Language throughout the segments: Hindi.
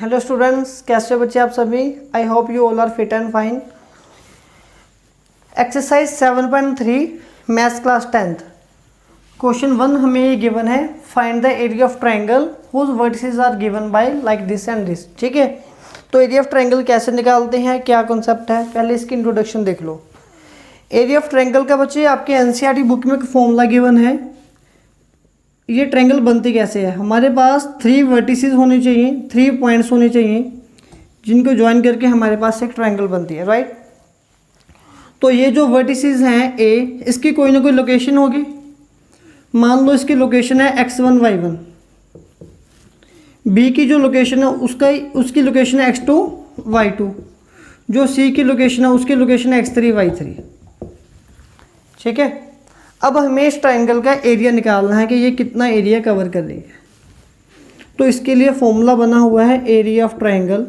हेलो स्टूडेंट्स, कैसे हो बच्चे आप सभी। I hope you all are fit and fine. Exercise 7.3 maths class 10th question 1 हमें ये गिवन है, find the area of triangle whose vertices are given by like this and this. ठीक है, तो एरिया ऑफ ट्रायंगल कैसे निकालते हैं, क्या कॉन्सेप्ट है, पहले इसकी इंट्रोडक्शन देख लो। एरिया ऑफ ट्रायंगल का बच्चे आपके एनसीईआरटी बुक में एक फॉर्मूला गिवन है। ये ट्रायंगल बनती कैसे है, हमारे पास 3 वर्टिसेस होने चाहिए, 3 पॉइंट्स होने चाहिए जिनको ज्वाइन करके हमारे पास एक ट्रायंगल बनती है, राइट। तो ये जो वर्टिसेस हैं ए, इसकी कोई ना कोई लोकेशन होगी। मान लो इसकी लोकेशन है x1 y1, बी की जो लोकेशन है उसकी लोकेशन है x2 y2, जो सी की लोकेशन है उसकी लोकेशन है x3 y3। ठीक है, अब हमें इस ट्रायंगल का एरिया निकालना है कि ये कितना एरिया कवर कर रही है। तो इसके लिए फॉर्मूला बना हुआ है, area of triangle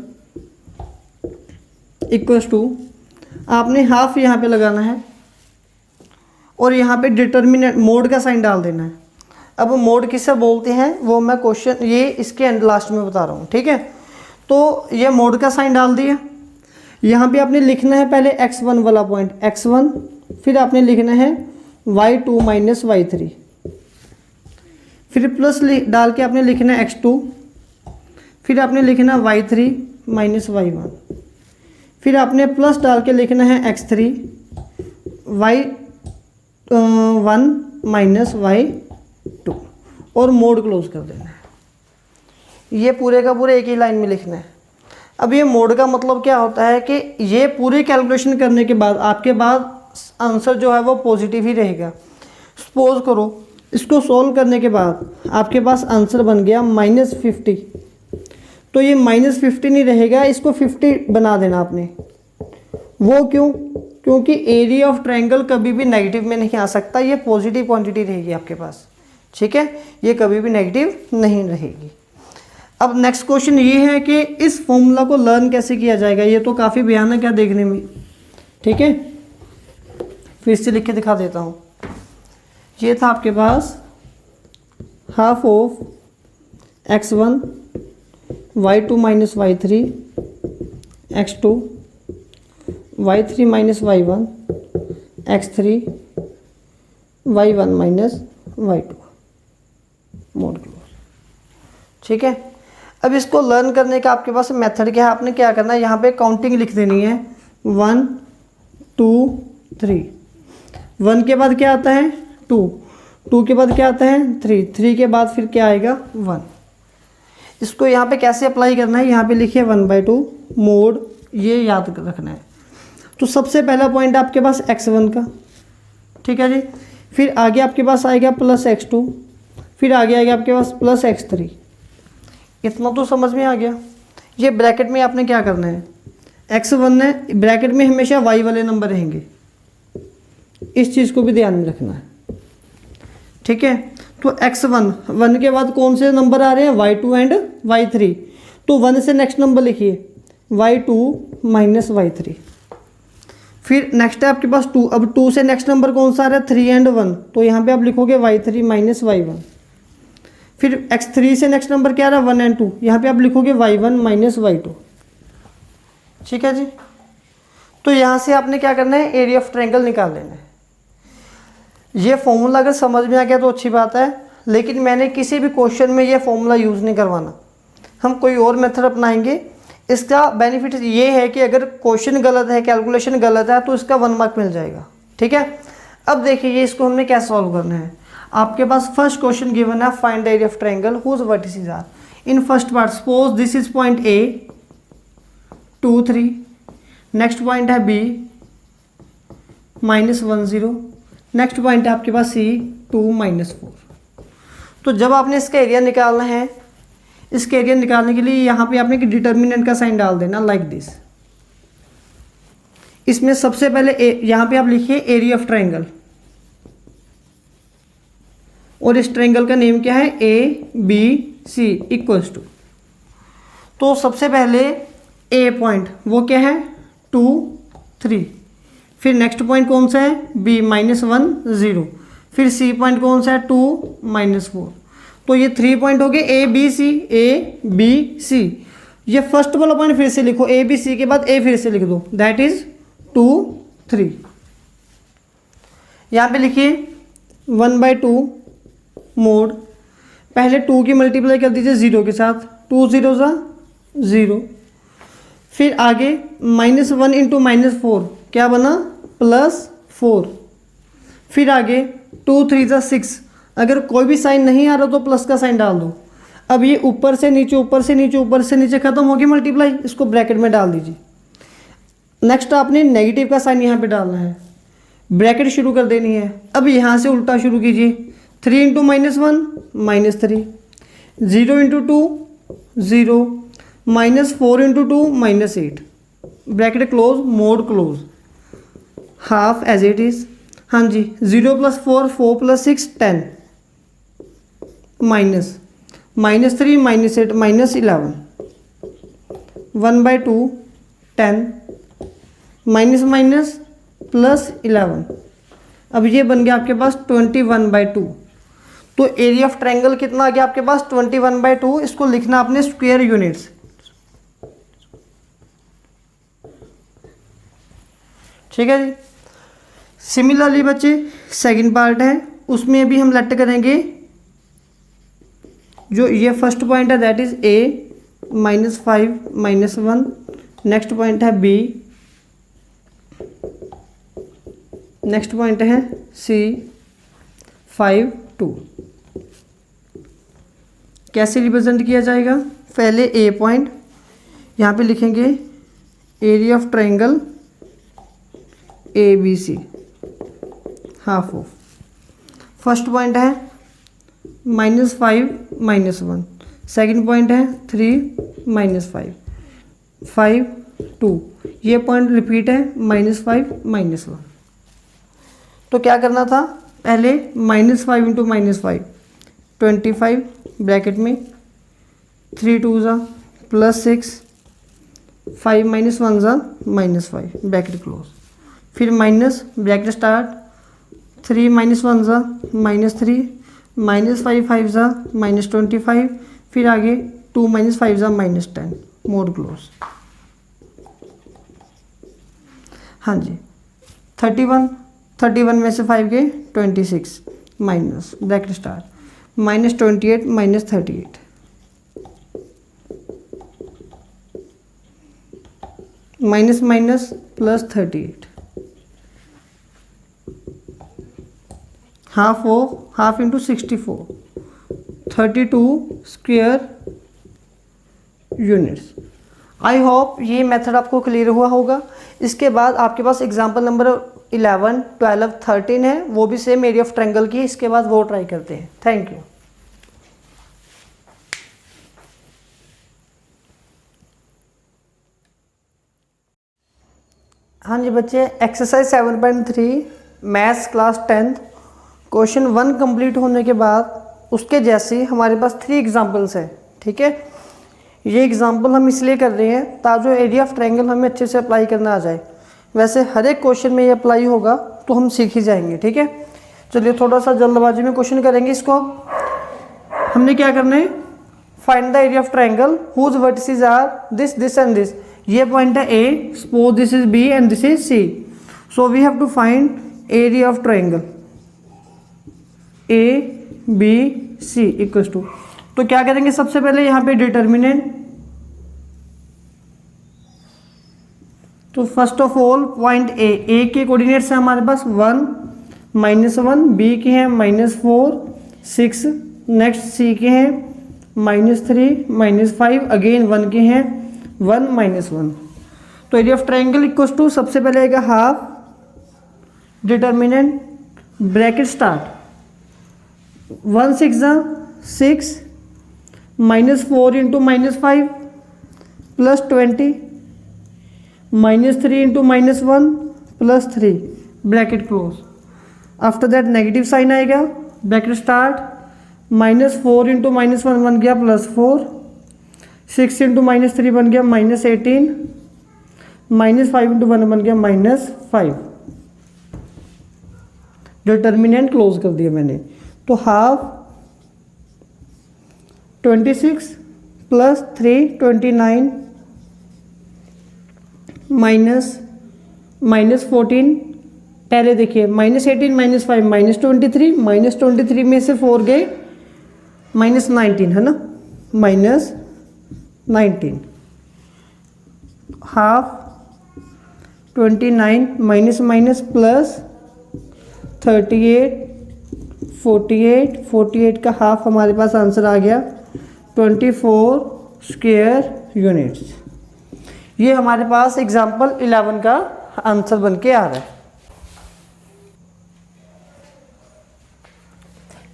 equals to, आपने हाफ यहाँ पे लगाना है और यहाँ पे डिटर्मिनेंट मोड का साइन डाल देना है। अब मोड किससे बोलते हैं वो मैं क्वेश्चन ये इसके एंड लास्ट में बता रहा हूँ। ठीक है, तो ये मोड का साइन डाल दिया। यहाँ पे आपने लिखना है पहले x1 वाला पॉइंट x1, फिर आपने लिखना है y2 माइनस y3, फिर प्लस डाल के आपने लिखना है x2, फिर आपने लिखना है y3 माइनस y1, फिर आपने प्लस डाल के लिखना है x3 y1 माइनस y2 और मोड क्लोज कर देना है। ये पूरे का पूरे एक ही लाइन में लिखना है। अब ये मोड का मतलब क्या होता है कि ये पूरी कैलकुलेशन करने के बाद आपके बाद आंसर जो है वो पॉजिटिव ही रहेगा। सपोज करो इसको सॉल्व करने के बाद आपके पास आंसर बन गया -50, तो ये -50 नहीं रहेगा, इसको 50 बना देना आपने। वो क्यों? क्योंकि एरिया ऑफ ट्रायंगल कभी भी नेगेटिव में नहीं आ सकता, ये पॉजिटिव क्वांटिटी रहेगी आपके पास। ठीक है, ये कभी भी नेगेटिव नहीं रहेगी। अब नेक्स्ट क्वेश्चन ये है कि इस फॉर्मूला को लर्न कैसे किया जाएगा। ये तो काफ़ी भयानक है देखने में। ठीक है, फिर से लिख के दिखा देता हूँ। ये था आपके पास half of x1 y2 minus y3 x2 y3 minus y1 x3 y1 minus y2 mod close. ठीक है, अब इसको लर्न करने का आपके पास मेथड क्या है, आपने क्या करना है, यहाँ पे काउंटिंग लिख देनी है 1 2 3। 1 के बाद क्या आता है 2, 2 के बाद क्या आता है 3, 3 के बाद फिर क्या आएगा 1। इसको यहाँ पे कैसे अप्लाई करना है, यहाँ पे लिखिए 1/2 मोड, ये याद रखना है। तो सबसे पहला पॉइंट आपके पास x1 का, ठीक है जी, फिर आगे आपके पास आएगा प्लस x2, फिर आगे आएगा आपके पास प्लस x3। इतना तो समझ में आ गया। ये ब्रैकेट में आपने क्या करना है, x1 है, ब्रैकेट में हमेशा y वाले नंबर रहेंगे, इस चीज़ को भी ध्यान में रखना है। ठीक है, तो x1, 1 के बाद कौन से नंबर आ रहे हैं y2 एंड y3, तो 1 से नेक्स्ट नंबर लिखिए y2 माइनस y3। फिर नेक्स्ट है आपके पास 2, अब 2 से नेक्स्ट नंबर कौन सा आ रहा है 3 एंड 1, तो यहाँ पे आप लिखोगे y3 माइनस y1। फिर x3 से नेक्स्ट नंबर क्या आ रहा है 1 एंड 2, यहाँ पे आप लिखोगे y1 माइनस y2। ठीक है जी, तो यहाँ से आपने क्या करना है, एरिया ऑफ ट्रायंगल निकाल लेना है। ये फॉर्मूला अगर समझ में आ गया तो अच्छी बात है, लेकिन मैंने किसी भी क्वेश्चन में ये फॉर्मूला यूज़ नहीं करवाना, हम कोई और मेथड अपनाएंगे। इसका बेनिफिट ये है कि अगर क्वेश्चन गलत है, कैलकुलेशन गलत है, तो इसका 1 मार्क मिल जाएगा। ठीक है, अब देखिए ये इसको हमने क्या सॉल्व करना है। आपके पास फर्स्ट क्वेश्चन गिवन है, find the area of triangle whose vertices are. In first part suppose this is point A 2 3, next point है बी -1 0, नेक्स्ट पॉइंट है आपके पास सी 2 -4। तो जब आपने इसका एरिया निकालना है, इसके एरिया निकालने के लिए यहाँ पे आपने डिटर्मिनेंट का साइन डाल देना लाइक दिस। इसमें सबसे पहले यहाँ पे आप लिखिए एरिया ऑफ ट्रायंगल, और इस ट्रायंगल का नेम क्या है ABC इक्वल्स टू। तो सबसे पहले ए पॉइंट वो क्या है 2 3, फिर नेक्स्ट पॉइंट कौन सा है B -1 0, फिर सी पॉइंट कौन सा है 2 -4। तो ये 3 पॉइंट हो गए ए बी सी। ये फर्स्ट वाला पॉइंट फिर से लिखो, ए बी सी के बाद ए फिर से लिख दो, दैट इज 2 3। यहाँ पे लिखिए 1/2 मोड, पहले 2 की मल्टीप्लाई कर दीजिए 0 के साथ, 2 0 ज़ा 0। फिर आगे -1 इंटू -4 क्या बना, +4। फिर आगे 2 3 ज़ा 6, अगर कोई भी साइन नहीं आ रहा तो प्लस का साइन डाल दो। अब ये ऊपर से नीचे ऊपर से नीचे ऊपर से नीचे खत्म होगी मल्टीप्लाई, इसको ब्रैकेट में डाल दीजिए। नेक्स्ट आपने नेगेटिव का साइन यहाँ पे डालना है, ब्रैकेट शुरू कर देनी है। अब यहाँ से उल्टा शुरू कीजिए, 3 into -1 -3, 0 into 2 0, -4 into 2 -8, bracket close, mod close, half as it is. हाँ जी, 0 + 4 4 + 6 10, माइनस -3 -8 -11, 1/2 10, माइनस माइनस +11। अब ये बन गया आपके पास 21/2। तो एरिया ऑफ ट्रायंगल कितना आ गया आपके पास, 21/2। इसको लिखना आपने स्क्वायर यूनिट्स। ठीक है जी। सिमिलरली बच्चे सेकंड पार्ट है, उसमें भी हम लेट करेंगे जो ये फर्स्ट पॉइंट है that is A -5 -1, next point है B, नेक्स्ट पॉइंट है C 5 2। कैसे रिप्रेजेंट किया जाएगा, पहले A पॉइंट, यहाँ पे लिखेंगे area of triangle ABC, half of. First point है -5 -1, सेकंड पॉइंट है 3 -5 5 2, ये पॉइंट रिपीट है -5 -1। तो क्या करना था, पहले -5 इंटू -5 25, ब्रैकेट में 3 2 ज़ा +6, 5 -1 ज़ा -5, ब्रैकेट क्लोज। फिर माइनस, ब्रैकेट स्टार्ट, 3 -1 ज़ा -3, -5 5 ज़ा -25, फिर आगे 2 -5 ज़ा -10, मोड क्लोज। हाँ जी, 31 में से 5 गए 26, minus, bracket start, -28 -38, minus minus +38, half into 64, 32 square units. I hope ये मेथड आपको क्लियर हुआ होगा। इसके बाद आपके पास एग्जांपल नंबर 11 12 13 है, वो भी सेम एरिया ऑफ ट्रायंगल की, इसके बाद वो ट्राई करते हैं। Thank you. हाँ जी बच्चे, exercise 7.3 maths class 10th question 1 complete होने के बाद उसके जैसे हमारे पास 3 एग्जांपल्स हैं। ठीक है, ये एग्जांपल हम इसलिए कर रहे हैं ताकि एरिया ऑफ ट्रायंगल हमें अच्छे से अप्लाई करना आ जाए। वैसे हर एक क्वेश्चन में ये अप्लाई होगा तो हम सीख ही जाएंगे। ठीक है, चलिए थोड़ा सा जल्दबाजी में क्वेश्चन करेंगे। इसको हमने क्या करना है, find the area of triangle whose vertices are this this and this. ये पॉइंट है A, suppose this is B and this is C, so we have to find area of triangle ABC equals to. तो क्या करेंगे, सबसे पहले यहाँ पे डिटर्मिनेंट। तो first of all point A के कोऑर्डिनेट्स हैं हमारे पास 1 -1, B के हैं -4 6, नेक्स्ट C के हैं -3 -5, अगेन 1 के हैं 1 -1। तो area of triangle equals to, सबसे पहले आएगा हाफ, डिटर्मिनेंट, ब्रैकेट स्टार्ट, 1 6 ज़ा 6, -4 into -5 +20, -3 into -1 +3, bracket close. After that negative sign आएगा, ब्रैकेट स्टार्ट, -4 इंटू -1 बन गया +4, 6 इंटू -3 बन गया -18, -5 इंटू 1 बन गया -5। डिटर्मिनेंट क्लोज कर दिया मैंने। तो हाफ 26 प्लस 3 29 माइनस 14, पहले देखिए -18 -5 -23, -23 में से 4 गए -19 है ना, -19 हाफ 29 माइनस प्लस 38 48 का हाफ हमारे पास आंसर आ गया 24 स्क्वायर यूनिट्स। ये हमारे पास एग्जाम्पल 11 का आंसर बन के आ रहा है।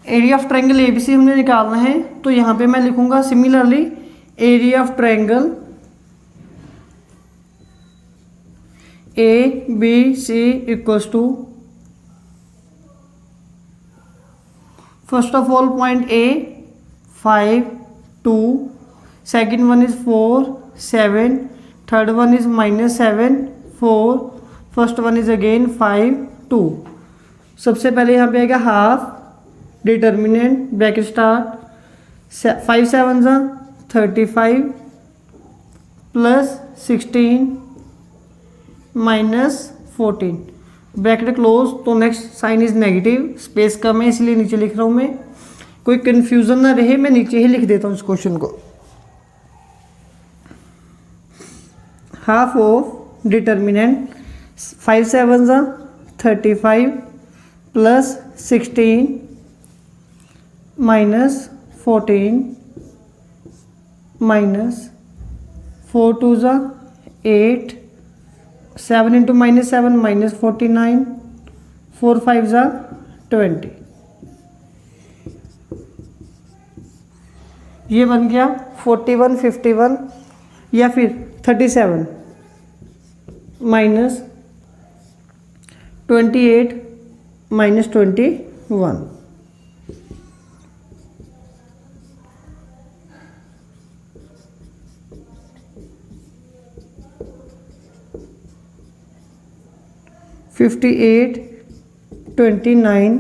एरिया ऑफ ट्रायंगल एबीसी हमने निकालना है, तो यहाँ पे मैं लिखूंगा similarly area of triangle A B C equals to, first of all point A 5 2, second one is 4 7, third one is -7 4, first one is again 5 2। सबसे पहले यहाँ पे आएगा half, determinant bracket start 5 7 35 plus 16 -14 bracket close, तो next sign is negative, space कम है इसलिए नीचे लिख रहा हूँ मैं, कोई कंफ्यूजन ना रहे मैं नीचे ही लिख देता हूँ इस क्वेश्चन को। Half of determinant 5 7 35 plus 16 -14 -4 2 8, 7 into -7 -49, 4 5 20। ये बन गया 41 51 या फिर 37 -28 -21। (58 29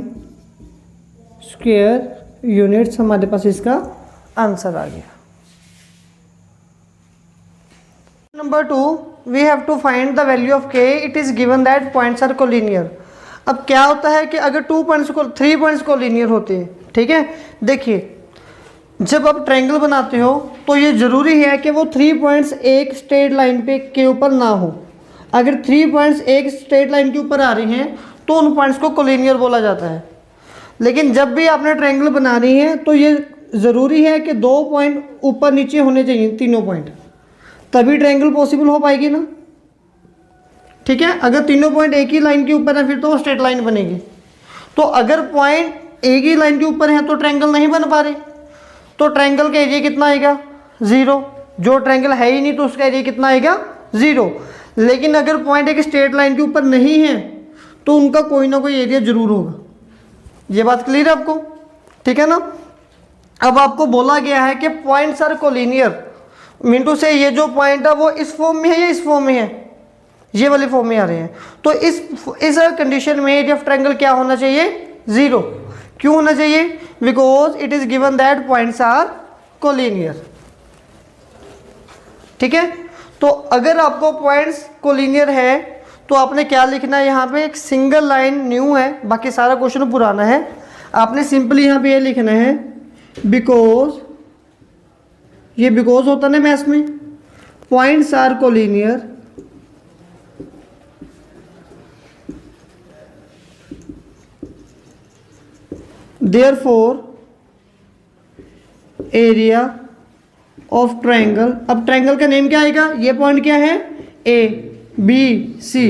स्क्वायर यूनिट्स हमारे पास इसका आंसर आ गया। Number 2, we have to find the value of K, it is given that points are collinear. अब क्या होता है कि अगर 3 पॉइंट्स कोलिनियर होते हैं, ठीक है, देखिए जब आप ट्रायंगल बनाते हो तो ये जरूरी है कि वो 3 पॉइंट्स एक स्ट्रेट लाइन पे के ऊपर ना हो। अगर 3 पॉइंट्स एक स्ट्रेट लाइन के ऊपर आ रही हैं तो उन पॉइंट्स को कोलिनियर बोला जाता है। लेकिन जब भी आपने ट्रायंगल बना रही है तो ये ज़रूरी है कि 2 पॉइंट ऊपर नीचे होने चाहिए, तीनों पॉइंट, तभी ट्रायंगल पॉसिबल हो पाएगी ना, ठीक है। अगर तीनों पॉइंट एक ही लाइन के ऊपर है फिर तो वो स्ट्रेट लाइन बनेगी। तो अगर पॉइंट एक ही लाइन के ऊपर है तो ट्रायंगल नहीं बन पा रहे, तो ट्रायंगल का एरिया कितना आएगा 0। जो ट्रायंगल है ही नहीं तो उसका एरिया कितना आएगा 0। लेकिन अगर पॉइंट एक स्ट्रेट लाइन के ऊपर नहीं है तो उनका कोई ना कोई एरिया जरूर होगा। ये बात क्लियर है आपको, ठीक है ना। अब आपको बोला गया है कि पॉइंट्स आर कोलिनियर, मिंटू से ये जो पॉइंट है वो इस फॉर्म में है या इस फॉर्म में है, ये वाले फॉर्म में आ रहे हैं। तो इस कंडीशन में एरिया ऑफ ट्रायंगल क्या होना चाहिए 0। क्यों होना चाहिए, because it is given that points are collinear, ठीक है। तो अगर आपको पॉइंट्स कोलिनियर है तो आपने क्या लिखना है, यहाँ पे एक सिंगल लाइन न्यू है, बाकी सारा क्वेश्चन पुराना है। आपने सिंपली यहाँ पे ये लिखना है बिकॉज, ये बिकॉज होता ना मैथ्स में, points are collinear therefore area of triangle. अब ट्रायंगल का नेम क्या आएगा, ये पॉइंट क्या है A B C,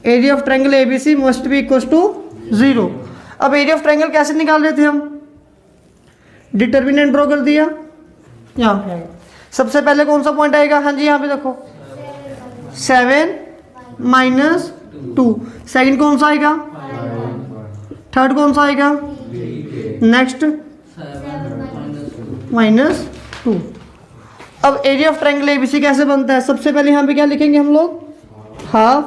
area of triangle A B C must be equal to 0। अब एरिया ऑफ ट्रायंगल कैसे निकाल रहे थे हम, डिटर्मिनेंट ड्रॉ कर दिया, यहाँ पे आएगा सबसे पहले कौन सा पॉइंट आएगा, हाँ जी यहाँ पे देखो 7 -2, सेकंड कौन सा आएगा, थर्ड कौन सा आएगा, नेक्स्ट -2। अब एरिया ऑफ ट्रायंगल एबीसी कैसे बनता है, सबसे पहले यहाँ पे क्या लिखेंगे हम लोग, हाफ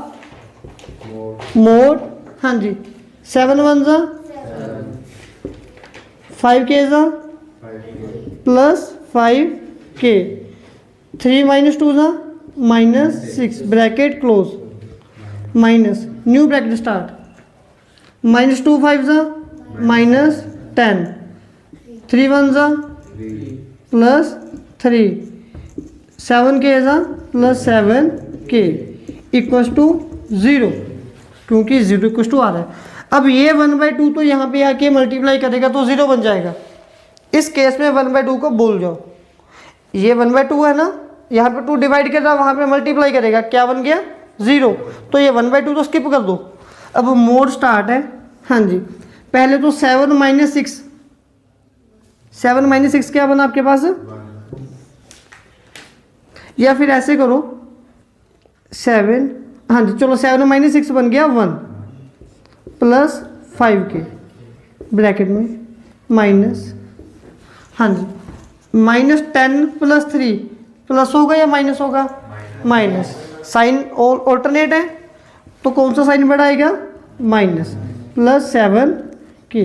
मोड, हाँ जी 7 1 5 के प्लस 5 के, 3 माइनस 2 ज़ा -6 bracket close, minus new bracket start, -2 5 ज़ा -10, 3 1 ज़ा +3, 7 के ज़ा +7 के इक्वस टू 0, क्योंकि 0 इक्वस टू आ रहा है। अब ये 1/2 तो यहाँ पे आके मल्टीप्लाई करेगा तो 0 बन जाएगा। इस केस में 1/2 को भूल जाओ, ये 1/2 है ना, यहाँ पे 2 डिवाइड कर रहा, वहाँ पे मल्टीप्लाई करेगा, क्या बन गया 0, तो ये 1/2 तो स्किप कर दो। अब मोड स्टार्ट है, हाँ जी, पहले तो 7 - 6, 7 - 6 क्या बना आपके पास, या फिर ऐसे करो 7, हाँ जी चलो 7 - 6 बन गया 1 +5 के ब्रैकेट में माइनस, हाँ जी -10 +3 प्लस होगा या माइनस होगा, माइनस, साइन ऑल्टरनेट है तो कौन सा साइन बड़ा आएगा, माइनस, +7 के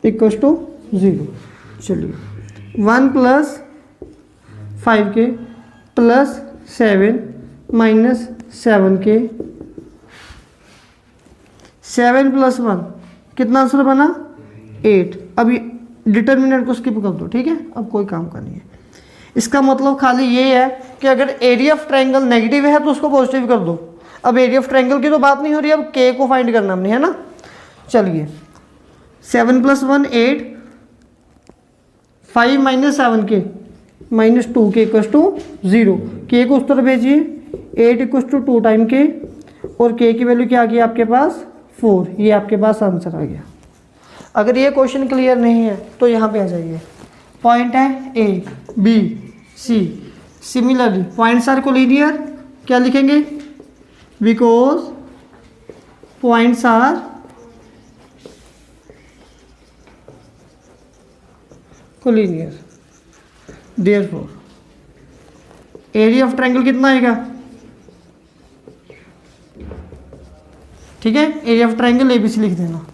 इक्वस टू 0। चलिए 1 +5 के +7 -7 के, 7 + 1 कितना आंसर बना 8। अभी डिटर्मिनेंट को स्किप कर दो, ठीक है, अब कोई काम का नहीं है। इसका मतलब खाली ये है कि अगर एरिया ऑफ ट्रायंगल नेगेटिव है तो उसको पॉजिटिव कर दो। अब एरिया ऑफ ट्रायंगल की तो बात नहीं हो रही, अब के को फाइंड करना हमने, है ना। चलिए 7 + 1 8, 5 - 7 के -2 के इक्वस टू 0, के को उस तरफ भेजिए, 8 इक्वस टू 2 टाइम के, और के की वैल्यू क्या आ गई आपके पास 4, ये आपके पास आंसर आ गया। अगर ये क्वेश्चन क्लियर नहीं है तो यहाँ पे आ जाइए, पॉइंट है A B C, similarly points are collinear, क्या लिखेंगे, because points are collinear, therefore area of triangle कितना आएगा, ठीक है, एरिया ऑफ ट्रायंगल एबीसी लिख देना।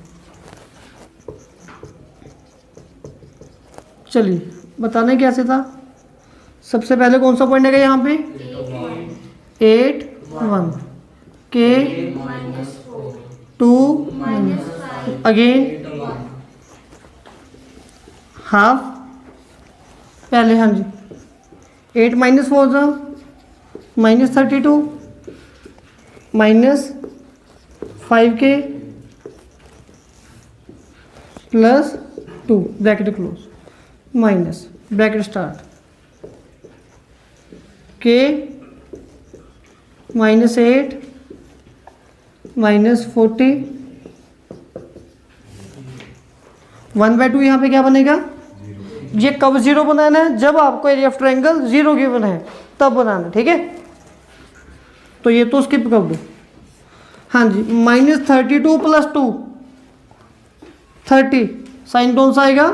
चलिए बताने कैसे था, सबसे पहले कौन सा पॉइंट है यहाँ पे 8 1 के 2 अगेन हाफ, पहले हाँ जी 8 - 4 ज़ा -32 -5 के +2 bracket close, minus bracket start, के -8 -40, 1/2 यहाँ पे क्या बनेगा, ये कब 0 बनाना है, जब आपको एरिया ऑफ ट्रायंगल 0 गिवन है तब बनाना, ठीक है, तो ये तो स्किप कर दो। हाँ जी -32 + 2 30, साइन कौन सा आएगा,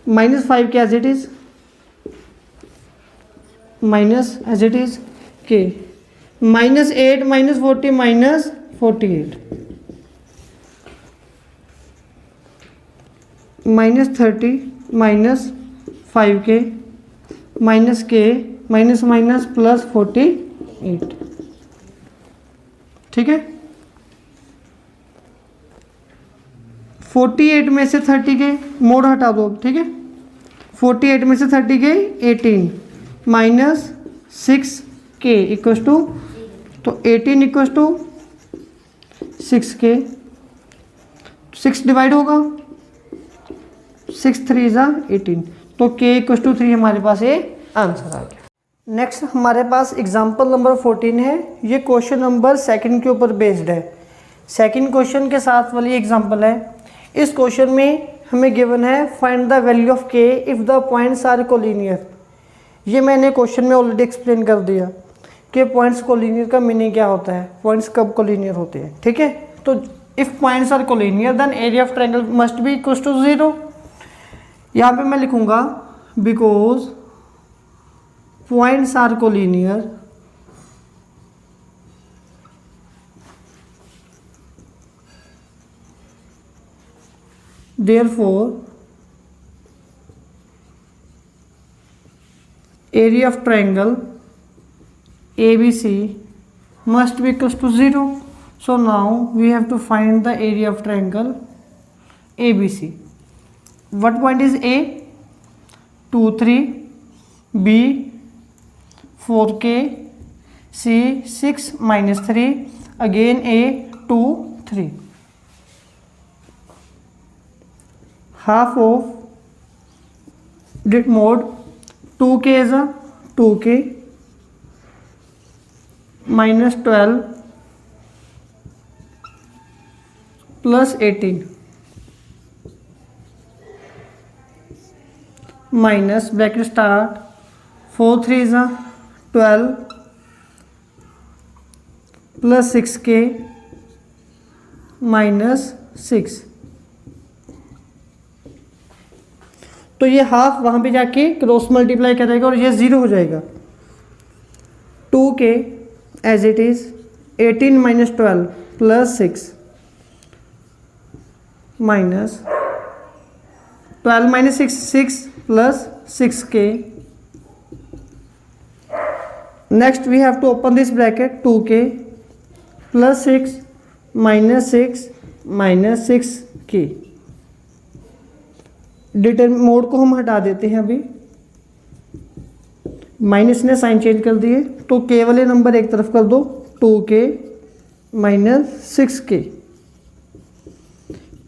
-5 K as it is, minus as it is K, -8 -40 -48, -30 -5 के माइनस के माइनस माइनस +48, ठीक है। 48 में से 30 के मोड हटा दो, ठीक है। 48 में से 30 के 18 -6 के इक्वस टू, तो 18 इक्वस टू 6 के, 6 डिवाइड होगा, 6 3 ज़ा 18, तो के इक्वस टू 3 हमारे पास ये आंसर आ गया। नेक्स्ट हमारे पास एग्जाम्पल नंबर 14 है। ये क्वेश्चन नंबर 2 के ऊपर बेस्ड है। सेकंड क्वेश्चन के साथ वाली एग्जाम्पल है। इस क्वेश्चन में हमें गिवन है find the value of K if the points are collinear. ये मैंने क्वेश्चन में ऑलरेडी एक्सप्लेन कर दिया कि पॉइंट्स कोलिनियर का मीनिंग क्या होता है, पॉइंट्स कब कोलिनियर होते हैं, ठीक है। तो if points are collinear then area of triangle must be equal to 0। यहाँ पे मैं लिखूँगा because points are collinear therefore area of triangle ABC must be equals to 0. So now we have to find the area of triangle ABC. What point is A? 2 3, B 4K, C 6 minus 3, again A 2 3. Half of mode 2K is a 2K minus 12 plus 18 minus bracket start 4 3 is a 12 plus 6K minus 6। तो ये हाफ वहाँ पे जाके क्रॉस मल्टीप्लाई करेगा और ये 0 हो जाएगा। 2K as it is 18 minus 12 plus 6 minus 12 minus 6 6 plus 6K। Next we have to open this bracket 2K plus 6 minus 6 minus 6K। Mod को हम हटा देते हैं अभी, माइनस ने साइन चेंज कर दिए तो K वाले नंबर एक तरफ कर दो, 2K minus 6K।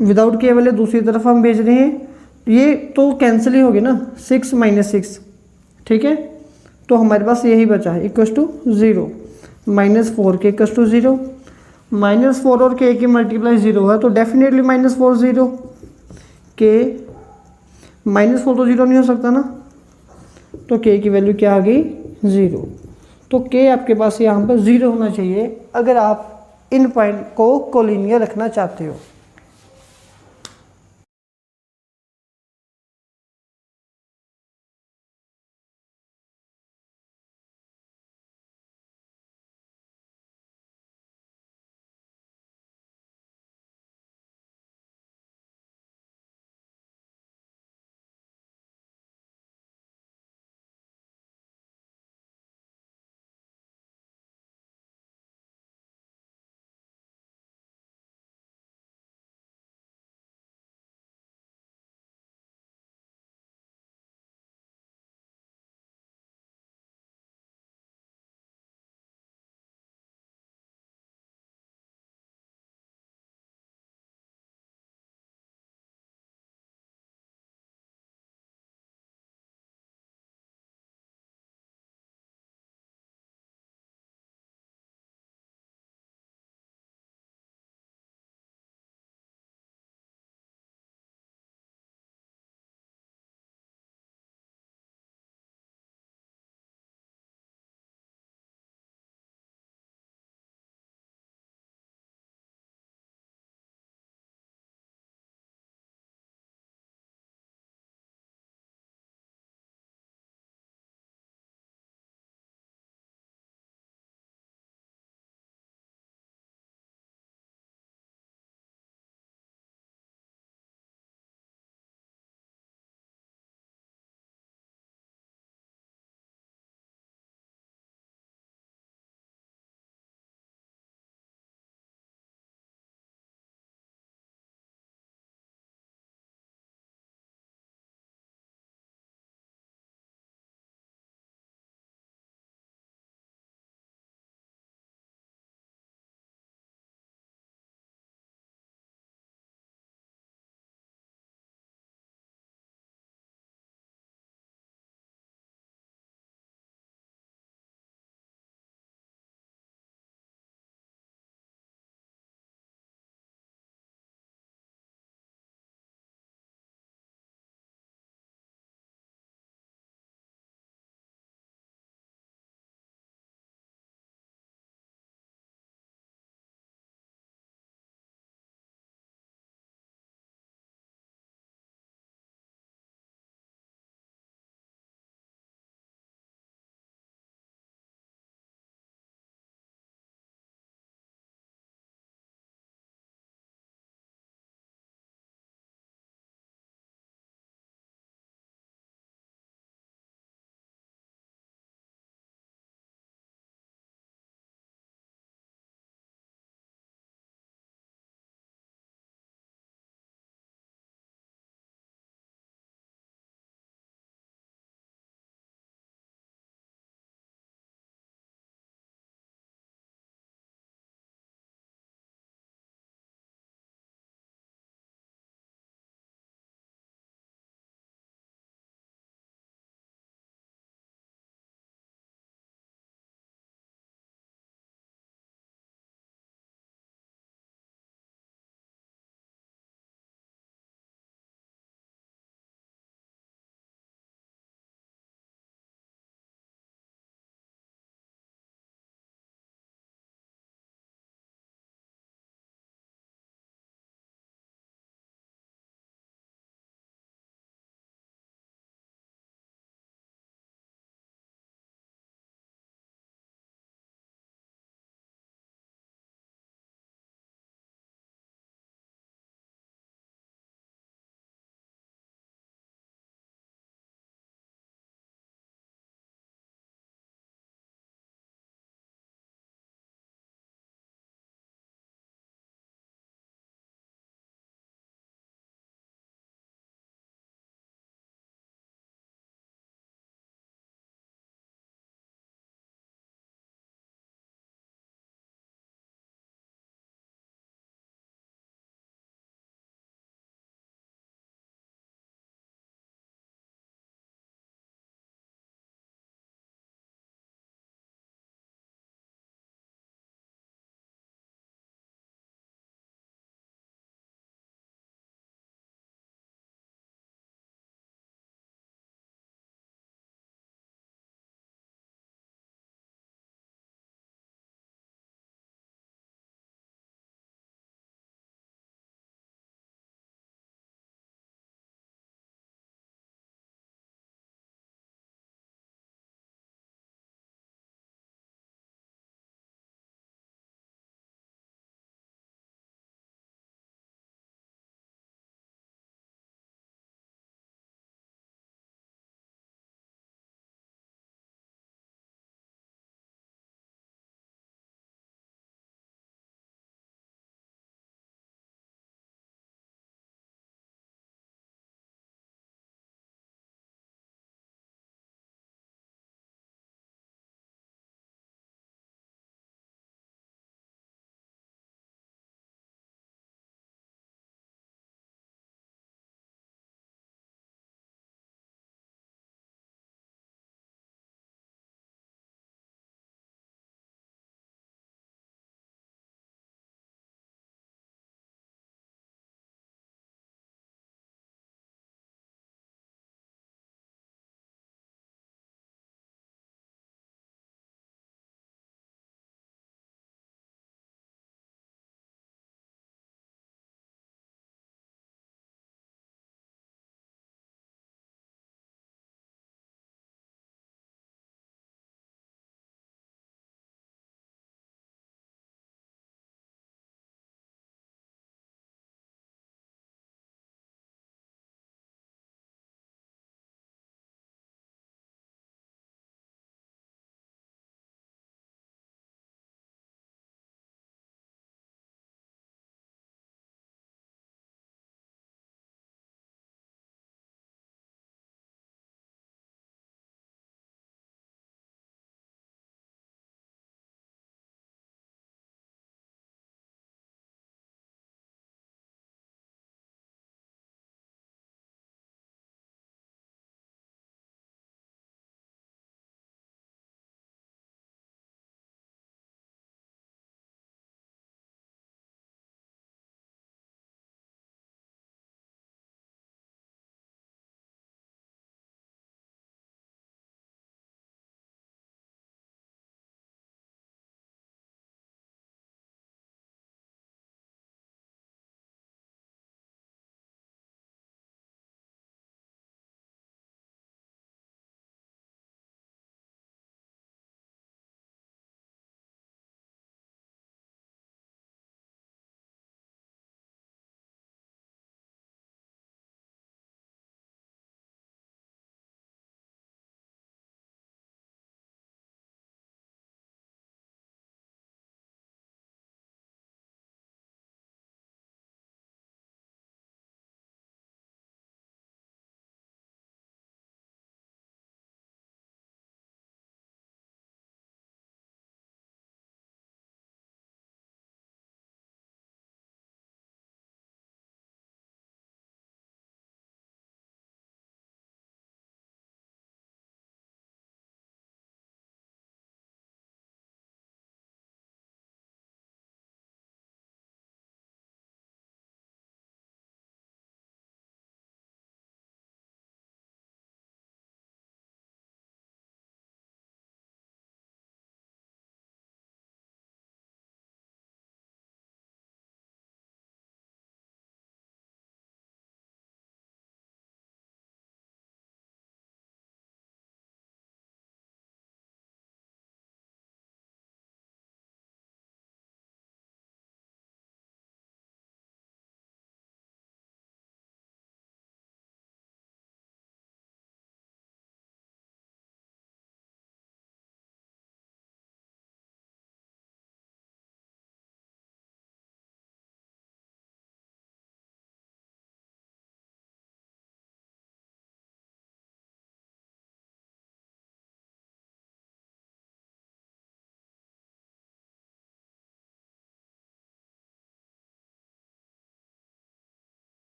Without K वाले दूसरी तरफ हम भेज रहे हैं, ये तो कैंसिल ही होगी ना, 6 माइनस 6, ठीक है। तो हमारे पास यही बचा है equals to 0 minus 4K equals to 0। Minus 4 और K की मल्टीप्लाई 0 है तो डेफिनेटली माइनस 4 0, K माइनस 4 तो 0 नहीं हो सकता ना, तो K की वैल्यू क्या आ गई 0। तो K आपके पास यहाँ पर 0 होना चाहिए अगर आप इन पॉइंट को कोलिनियर रखना चाहते हो।